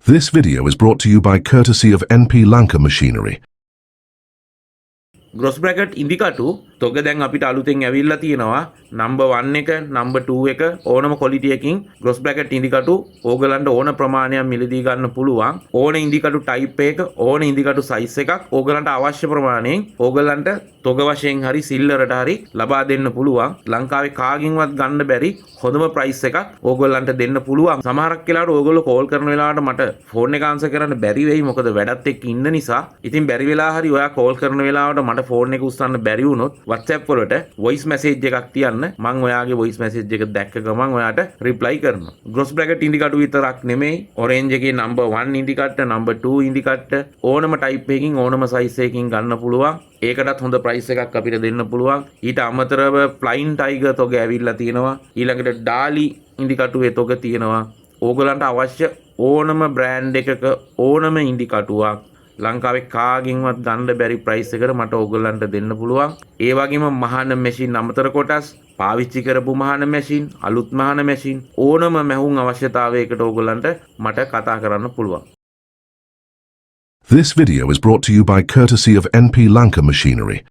This video is brought to you by courtesy of NP Lanka Machinery. Gross bracket ඉදිකටු තොග දැන් අපිට අලුතෙන් ඇවිල්ලා තියෙනවා නම්බර් 1 එක නම්බර් 2 එක ඕනම ක්වොලිටි එකකින් ග්‍රොස් බ්‍රැකට් ඉදිකටු ඕගලන්ට ඕන ප්‍රමාණයක් මිලදී ගන්න පුළුවන් ඕන ඉදිකටු ටයිප් එක ඕන ඉදිකටු සයිස් එකක් ඕගලන්ට අවශ්‍ය ප්‍රමාණයෙන් ඕගලන්ට තොග වශයෙන් හරි සිල්ලරට හරි ලබා දෙන්න පුළුවන් ලංකාවේ කාගෙන්වත් ගන්න බැරි හොඳම ප්‍රයිස් එකක් ඕගලන්ට දෙන්න පුළුවන් සමහරක් වෙලාවට ඕගොල්ලෝ කෝල් කරන වෙලාවට මට ෆෝන් එක ආන්සර් කරන්න බැරි වෙයි මොකද වැඩත් එක්ක ඉන්න නිසා ඉතින් බැරි වෙලා හරි ඔයා කෝල් කරන වෙලාවට මට ෆෝන් එක උස්සන්න බැරි වුණොත් WhatsApp වලට voice message එකක් තියන්න මම ඔයාගේ voice message එක දැක්ක ගමන් ඔයාට reply කරනවා gross bracket ඉන්ඩිකටු විතරක් නෙමෙයි orange එකේ number 1 ඉන්ඩිකට් number 2 ඉන්ඩිකට් ඕනම type එකකින් ඕනම size එකකින් ගන්න පුළුවන් ඒකටත් හොඳ ප්‍රයිස් එකක් අපිට දෙන්න පුළුවන් ඊට අමතරව ෆ්ලයින් ටයිගර් තොග ඇවිල්ලා තියෙනවා ඊළඟට ඩාලි ඉන්ඩිකටුවේ තොග තියෙනවා ඕගලන්ට අවශ්‍ය ඕනම බ්‍රෑන්ඩ් එකක ඕනම ඉන්ඩිකටුවක් ලංකාවේ කාගෙන්වත් ගන්න බැරි ප්‍රයිස් එකට මට ඕගලන්ට දෙන්න පුළුවන් ඒ වගේම මහාන මැෂින් අමතර කොටස් පාවිච්චි කරපු මහාන මැෂින් අලුත් මහාන මැෂින් ඕනම මැහුම් අවශ්‍යතාවයකට ඕගලන්ට මට කතා කරන්න පුළුවන් This video is brought to you by courtesy of NP Lanka Machinery.